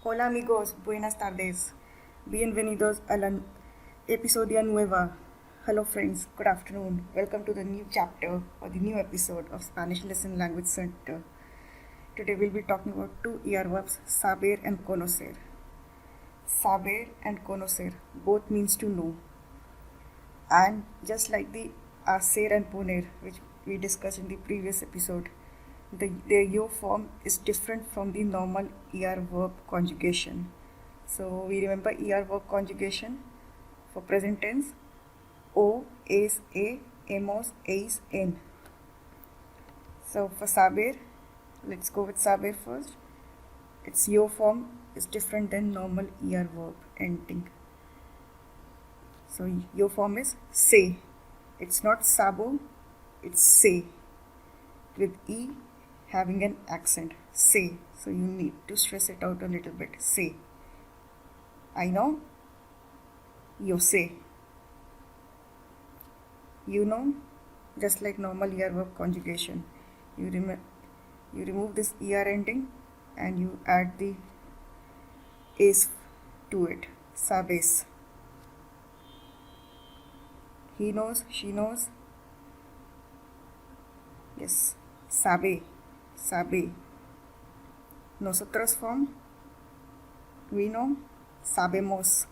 Hola amigos, buenas tardes. Bienvenidos a la episodia nueva. Hello friends, good afternoon. Welcome to the new chapter or the new episode of Spanish Lesson Language Center. Today we'll be talking about two ER verbs, saber and conocer. Saber and conocer both means to know. And just like the HACER and PONER, which we discussed in the previous episode, their yo form is different from the normal ER verb conjugation. So we remember ER verb conjugation for present tense: O, es, e, hemos, eis, en. So for saber, let's go with saber first. Its yo form is different than normal ER verb ending. So yo form is say. It's not sabo, it's say, with E having an accent, say. So you need to stress it out a little bit, say. I know, yo sé. You know, just like normal ER verb conjugation, you remove this ER ending and you add the es to it, sabes. He knows, she knows, yes, sabe, sabe. Nosotros form, we know, sabemos.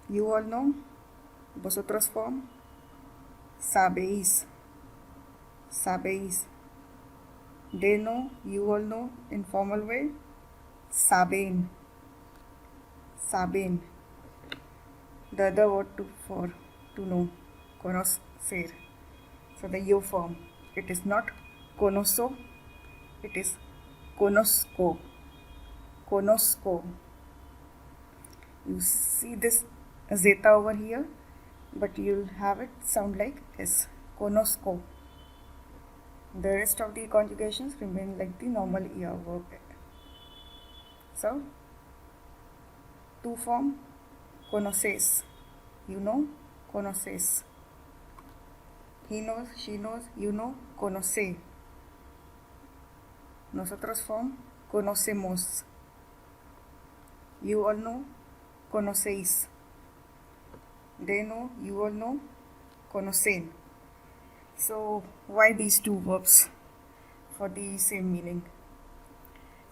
You all know, vosotros form, sabéis, sabéis. They know, you all know, informal way, saben, saben. The other word to know, conocer. So the yo form, it is not conozco, it is conozco, conozco. You see this zeta over here, but you'll have it sound like S, conozco. The rest of the conjugations remain like the normal ER verb. So, to form, conoces, you know, conoces. He knows, she knows, you know, conoce. Nosotros form, conocemos. You all know, conocéis. They know, you all know, conocen. So why these two verbs for the same meaning?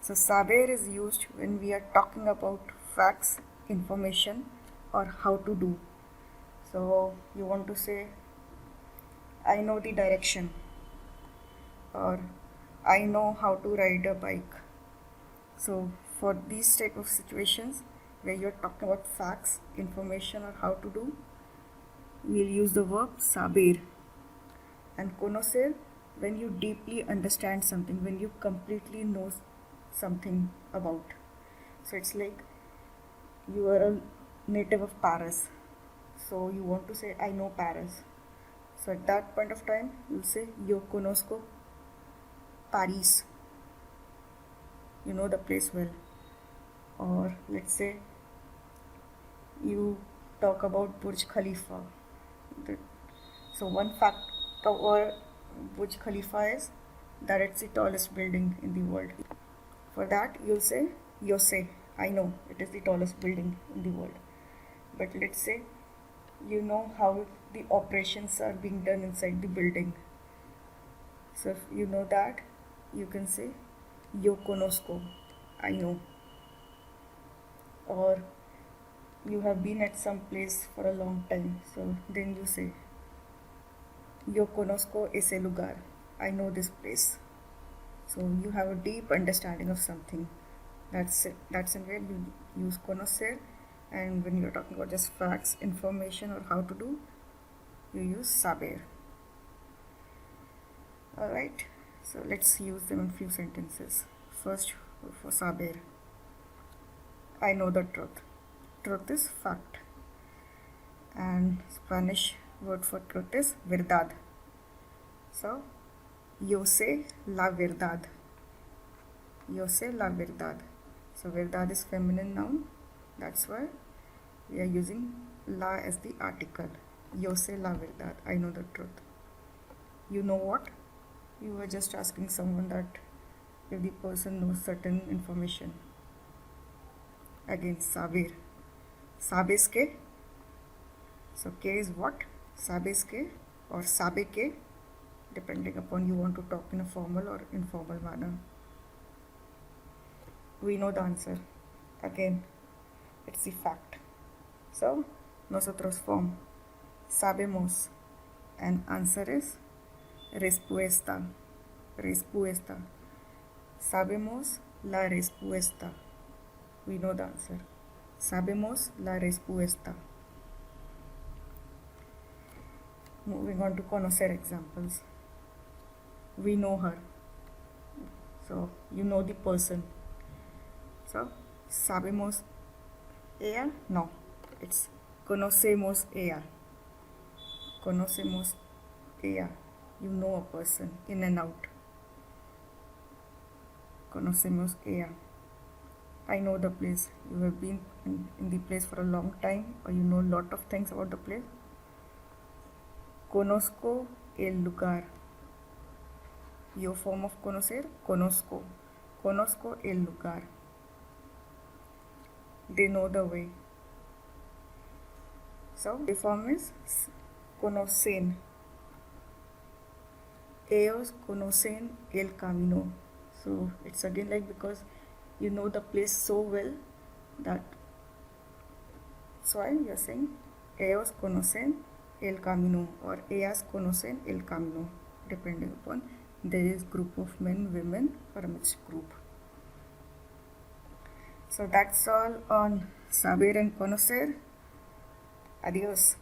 So saber is used when we are talking about facts, information, or how to do. So you want to say, I know the direction, or I know how to ride a bike. So for these type of situations where you're talking about facts, information, or how to do, we'll use the verb saber. And conocer, when you deeply understand something, when you completely know something about. So it's like you are a native of Paris, so you want to say, I know Paris. So at that point of time, you'll say, yo conozco Paris. You know the place well. Or let's say you talk about Burj Khalifa. So one fact over Burj Khalifa is that it's the tallest building in the world. For that, you'll say, yo sé, I know it is the tallest building in the world. But let's say you know how the operations are being done inside the building. So if you know that, you can say, yo conozco, I know. Or you have been at some place for a long time, so then you say, yo conozco ese lugar, I know this place. So you have a deep understanding of something. That's it. That's in where you use conocer. And when you're talking about just facts, information, or how to do, you use saber. Alright, so let's use them in few sentences. First, for saber, I know the truth. Truth is fact. And Spanish word for truth is verdad. So, yo sé la verdad. Yo sé la verdad. So, verdad is feminine noun. That's why we are using la as the article. Yo sé la verdad. I know the truth. You know what? You were just asking someone that if the person knows certain information. Again, saber. Sabes que. So que is what? Sabes que or sabe que, depending upon you want to talk in a formal or informal manner. We know the answer. Again, it's the fact. So, nosotros form sabemos, and answer is respuesta. Respuesta. Sabemos la respuesta. We know the answer. Sabemos la respuesta. Moving on to conocer examples. We know her. So, you know the person. So, sabemos ella? No. It's conocemos ella. Conocemos ella. You know a person in and out. Conocemos ella. I know the place. You have been in the place for a long time, or you know a lot of things about the place. Conozco el lugar. Your form of conocer, conozco. Conozco el lugar. They know the way. So, the form is conocen. Ellos conocen el camino. So, it's again like because you know the place so well that so you're saying ellos conocen el camino or ellas conocen el camino, depending upon there is group of men, women, or a mixed group. So that's all on saber and conocer. Adios.